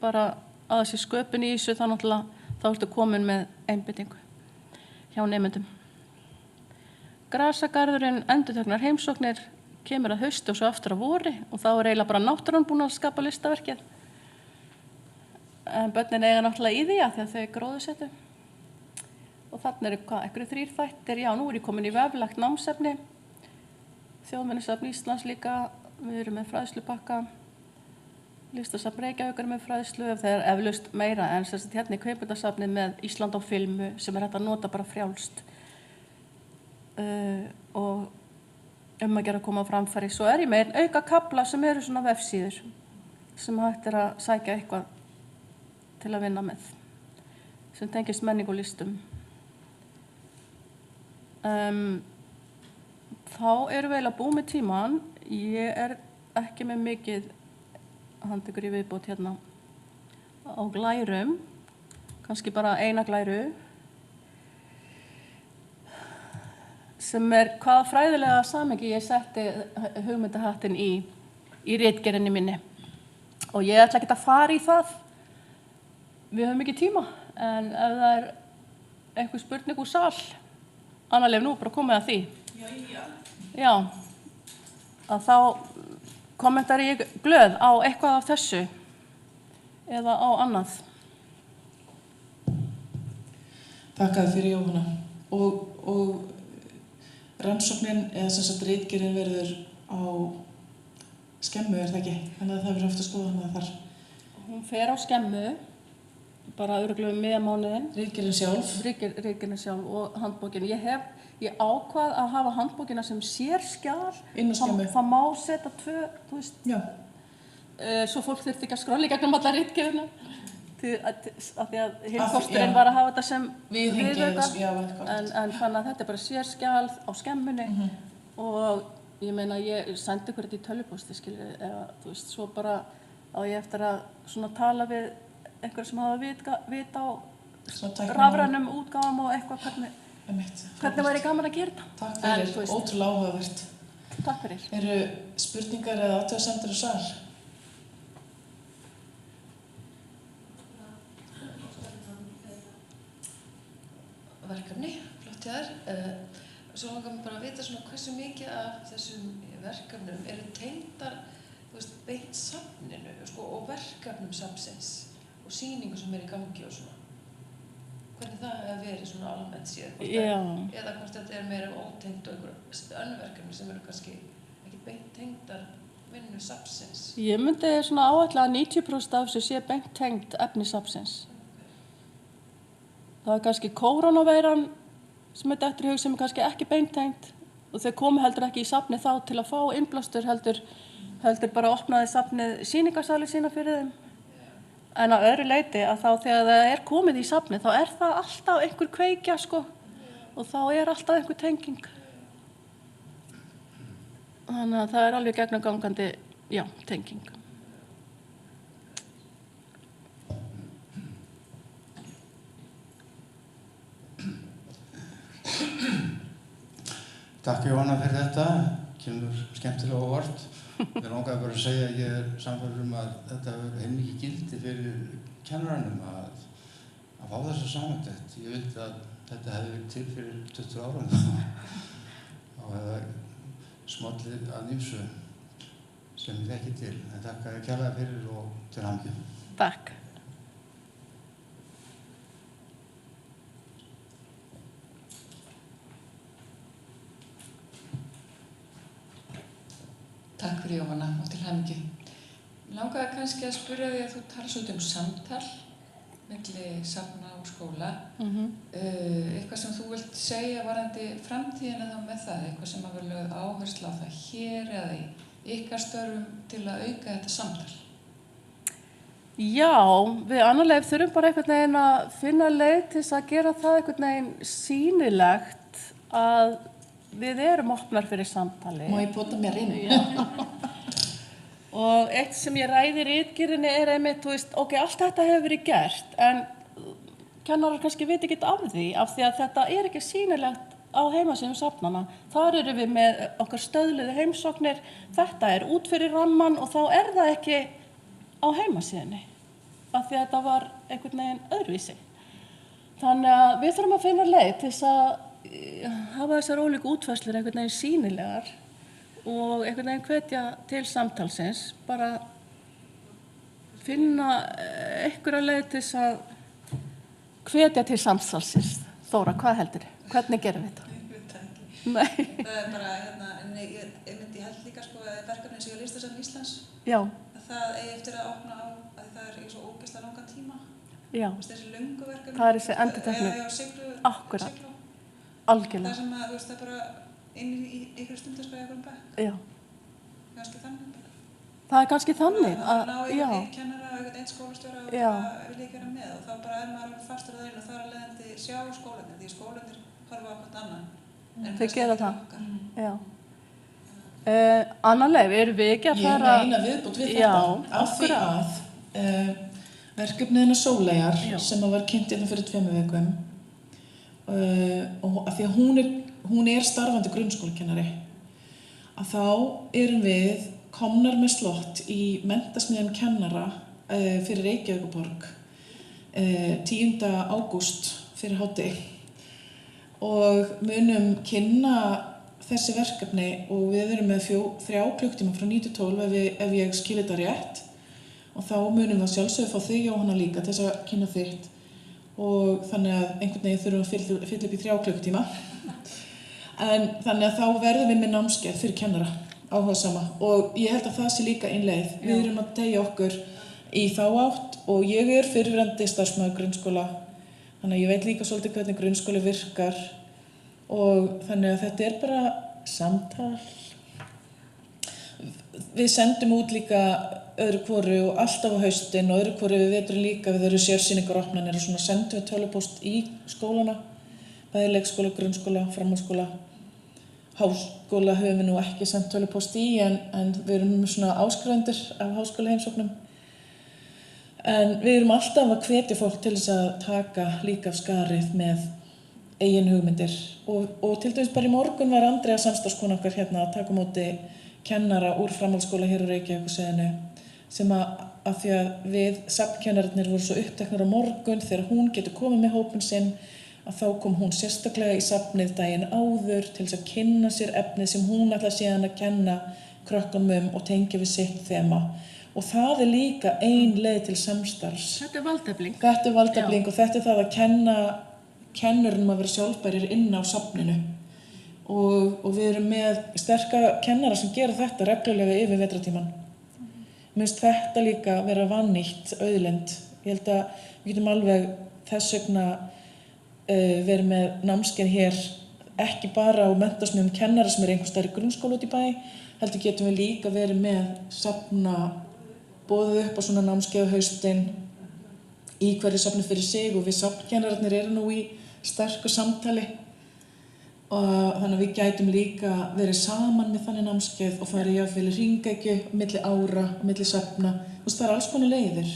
bara að þessi sköpun í þessu þá ertu komin með einbeitingu hjá nemendum. Grasagarðurinn endurteknar heimsóknir kemur að hausti og svo aftur að vori og þá er eiginlega bara náttúran búin að skapa listaverkið. En börnin eiga náttúrulega í því að þau gróðusettu. Og þarna eru einhverju 3 þættir. Já, nú er ég komin í veflagt námsefni. Þjóðminjasafn Íslands líka. Við erum með fræðslupakka. Listasafn Reykjavíkur með fræðslu. Það er eflaust meira en sem sagt hérna í Kvikmyndasafni með Ísland á filmu sem er hægt að nota bara frjálst. Og að gera að koma á framfæri. Svo er ég með auka kafla sem eru svona vefsíður sem hægt er að sækja eitthvað til að vinna með sem tengist menningu og listum. Þá erum við eiginlega búið með tíman. Ég er ekki með mikið handtökur í viðbót hérna á glærum, kannski bara eina glæru sem er hvaða fræðilega samhengi ég setti hugmyndahattinn í ritgerðinni minni og ég ætla ekki að fara í það. Við höfum ekki tíma, en ef það er eitthvað spurning úr sal, Anna-Leif, nú bara komið að því. Já, að þá kommentar ég glöð á eitthvað af þessu eða á annað. Takk fyrir Jóhanna. Og rannsóknin eða sem sagt ritgerðin verður á Skemmu, er það ekki? Þannig að það verður oft að skoða hana þar. Hún fer á Skemmu. Bara örugglega miðjan mánuðinn. Ritgerðin sjálf og handbókin. Ég ákvað að hafa handbókina sem sérskjal. Inn á Skemmu. Það má setja 2, þú veist. Já. Svo fólk þurfti ekki að skrolla í gegnum alla ritgerðina. Af því að hinn kosturinn var að hafa þetta sem viðauka. En þannig að þetta er bara sérskjal á Skemmunni. Og ég meina, ég sendi ykkur þetta í tölvupósti, skilur, eða þú veist, svo bara á ég eftir að svona tala við einhver sem hafa vit á rafrænum útgáfum og eitthvað hvernig væri gaman að gera þetta. Takk fyrir, ótrúlega áhugavert. Takk fyrir. Eru spurningar eða athugasemdir á sal? Verkefni, flott hjá þér. Svo langar mér bara að vita svona hversu mikið af þessum verkefnum eru tengdar beint safninu og verkefnum safnsins og sýningu sem er í gangi og svona. Hvernig það hefur verið svona almennt séð? Eða hvort þetta er meira ótengt og einhver önnur verkefni sem eru kannski ekki beint tengdar vinnu safnsins? Ég myndi svona áætla að 90% af þessu sé beint tengt efni safnsins. Það er kannski kórónuveiran sem er dettur í hug sem er kannski ekki beint tengt og þau komu heldur ekki í safnið þá til að fá innblástur heldur bara opnaði safnið sýningarsali sína fyrir þeim. En á öðru leyti að þá þegar það er komið í safnið þá er það alltaf einhver kveikja og þá er alltaf einhver tenging. Þannig að það er alveg gegnumgangandi, tenging. Takk Jóhanna fyrir þetta, kemur skemmtilega á óvart. Mér langaði bara að segja að ég er sannfærður að þetta hefur heilmikið gildi fyrir kennaranum að fá þessa samantekt. Ég vildi að þetta hefði verið til fyrir 20 árum og hefði smollið að nýmsu sem ég þekki til. En takk að ég kærlega fyrir og til hamingju. Takk. fyrir Jóhanna og til hamingju. Langaði kannski að spyrja því að þú talar svolítið samtal milli safna og skóla. Eitthvað sem þú vilt segja varðandi framtíðina þá með það, eitthvað sem að vera lögð áherslu á það hér eða í ykkar störfum til að auka þetta samtal? Já, við Anna Leif þurfum bara einhvern veginn að finna leið til þess að gera það einhvern veginn sýnilegt að við erum opnar fyrir samtali. Má ég pota mér inn? Já. Og eitt sem ég ræði í ritgerðinni einmitt, þú veist, ok, allt þetta hefur verið gert, en kennarar kannski veit ekki af því að þetta ekki sýnilegt á heimasíðum safnanna. Þar erum við með okkar stöðluðu heimsóknir, þetta út fyrir ramman og þá það ekki á heimasíðunni, af því að þetta var einhvern veginn öðruvísi. Þannig að við þurfum að finna leið til þess að hafa þessar ólíku útfærslur einhvern veginn sýnilegar og einhvern veginn hvetja til samtalsins, bara finna einhverja leið til þess að hvetja til samtalsins. Þóra, hvað heldur þið? Hvernig gerum við þetta? Ég veit það ekki. Nei. Það bara, en ég held líka sko að verkefnið sem ég Listasafn Íslands, Já. að það eftir að opna á, að það í svo ógeðslega langan tíma. Já. Þessi löngu verkefni. Það þessi endurteknu. Já, Siglu. Akkurat. Siglu. Algjörlega. Það sem að, það bara inn í ykkur stundasbæði okkur bekk. Já. Kannski þannig bara. Það kannski þannig að ná já. einn kennara og einn skólastjóra og Já. það vil ég gera með og þá bara maður fastur að þeirra og þar að leiðandi sjá skólarnir, því skólarnir horfa á hvort annan. Þau gera það. Já. Anna Leif, erum við ekki að fara... Ég eina viðbútt við þetta, af því að verkefniðina Sóleyjar sem var kynnt fyrir 2 vikum og af því að hún starfandi grunnskólakennari, að þá erum við komnar með slott í menntasmiðjum kennara fyrir Reykjavíkurborg 10. ágúst fyrir hádegi og munum kynna þessi verkefni og við erum með 3 klukktíma frá 9 til 12 ef ég skil þetta rétt og þá munum við sjálfsögðu fá þig Jóhanna líka til þess að kynna þitt og þannig að einhvern veginn þurfum að fylla upp í 3 klukkutíma en þannig að þá verðum við með námskeið fyrir kennara áhugasama og ég held að það sé líka ein leið. Við erum að teygja okkur í þá átt og ég fyrrverandi starfsmaður grunnskóla þannig að ég veit líka svolítið hvernig grunnskóli virkar og þannig að þetta bara samtal. Við sendum út líka öðru hvoru og alltaf á haustin og öðru hvoru við vetur líka við eru sérsýningar opnanir og svona sendum við tölvupóst í skólana, bæði leikskóla, grunnskóla, framhaldsskóla, háskóla höfum við nú ekki sendt tölvupóst í en við erum svona áskrifundir af háskólaheimsóknum. En við erum alltaf að hvetja fólk til þess að taka líka af skarið með eigin hugmyndir og til dæmis bara í morgun var Andrea samstarfskona okkar hérna að taka á móti kennara úr framhaldsskóla hér á Reykjavíkursvæðinu sem að því að við safnkennararnir voru svo uppteknar á morgun þegar hún getur komið með hópinn sinn að þá kom hún sérstaklega í safnið daginn áður til þess að kynna sér efnið sem hún ætlar síðan að kenna krökkunum og tengja við sitt þema og það líka ein leið til samstarfs. Þetta valdefling. Þetta valdefling og þetta það að kenna kennurum að vera sjálfbærir inn á safninu og við erum með sterka kennara sem gera þetta reglulega yfir vetratíman. Mér finnst þetta líka vera vannýtt auðlind. Ég held að við getum alveg þess vegna verið með námskeið hér ekki bara á menntasmiðjum kennara sem einhvers staðar í grunnskóla út í bæ, heldur getum við líka verið með safna boðið upp á svona námskeið á haustin í hverju safni fyrir sig og við safnkennararnir eru nú í sterku samtali og þannig að við gætum líka verið saman með þannig námskeið og farið jafnvel hringekju milli ára og milli safna. Þú veist, það alls konar leiðir.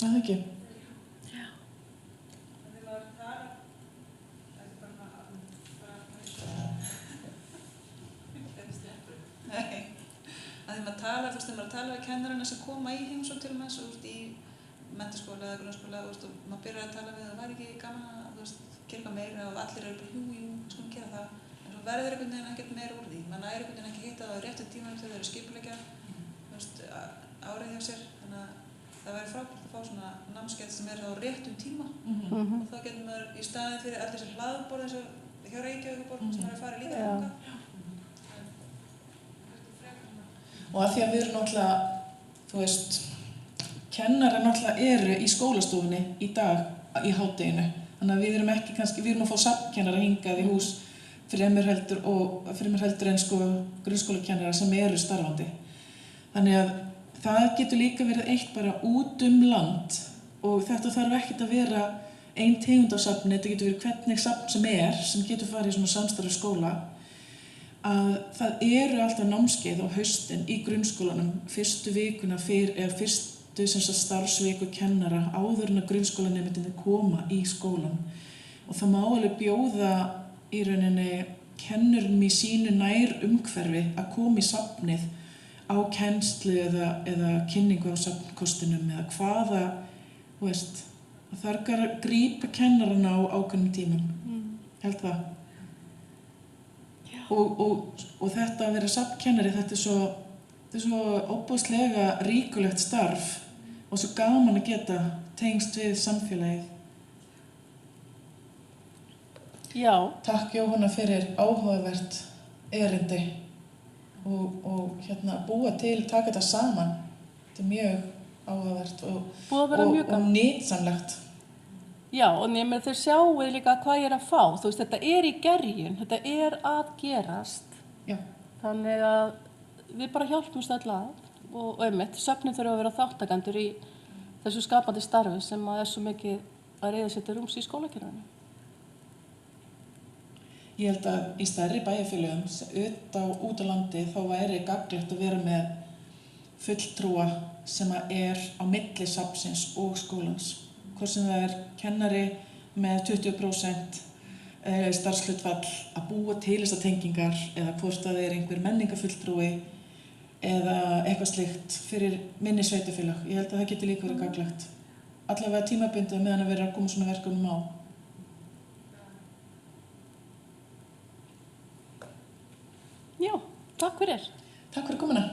Það ekki? Þegar maður talar, þú veist, þegar maður talar við kennarana sem koma í heimsókn til manns úr í menntaskóla eða grunnskóla, þú veist, og maður byrjar að tala við það væri ekki gaman að, þú veist, gera eitthvað meira og allir eru bara, jú, skulum gera það. En svo verður einhvern veginn ekkert meira úr því. Maður næri einhvern veginn ekki hitta það á réttum tímanum þegar þau eru skipuleggja, þú veist, árið hjá sér. Þannig að það væri frábært að fá svona námskeið sem á réttum tíma og þá getur maður í staðinn fyrir öll þessi hlaðborð eins og hjá Reykjavíkurborg sem maður farið líka þangað. Og að því að við erum náttúrulega, þú veist, kennarar náttúrulega eru í skólastofunni í dag í hádeginu. Þannig að við erum ekki kannski, við erum að fá safnkennara hingað í hús fremur heldur en sko grunnskólakennara sem eru starfandi. Þannig að það getur líka verið eitt bara út land og þetta þarf ekkert að vera ein tegund af safni, þetta getur verið hvernig safn sem getur farið í svona samstarfi skóla, að það eru alltaf námskeið á haustin í grunnskólanum fyrstu vikuna fyrstu starfsviku kennara áður en að grunnskólanemendurnir koma í skólan. Og það má alveg bjóða í rauninni kennurum í sínu nær umhverfi að koma í safnið á kennslu eða kynningu á safnkostinum eða hvaða, þú veist, það þarf að grípa kennarana á ákveðnum tímum. Held það. Og þetta að vera safnkennari, þetta er svo óbúðslega ríkulegt starf og svo gaman að geta tengst við samfélagið. Já. Takk Jóhanna fyrir áhugavert erindi og búa til, taka þetta saman. Þetta er mjög áhugavert og nytsamlegt. Já, og nefnir þau sjáu líka hvað ég er að fá. Þú veist, þetta er í gerjun, þetta er að gerast. Já. Þannig að við bara hjálpumst öll að og einmitt, söfnin þurfa að vera þáttakendur í þessu skapandi starfi sem er svo mikið að reiða sér til rúms í skólakerfinu. Ég held að í stærri bæjarfélögum út á landi þá væri gagnlegt að vera með fulltrúa sem er á milli safnsins og skólans. Hvort sem það er kennari með 20% starfshlutfall að búa til þessar tengingar eða hvort það er einhver menningarfulltrúi eða eitthvað slíkt fyrir minni sveitarfélag. Ég held að það getur líka verið gagnlegt. Allavega tímabundið meðan að vera að koma svona verkefnum á. Já, takk fyrir. Takk fyrir komuna.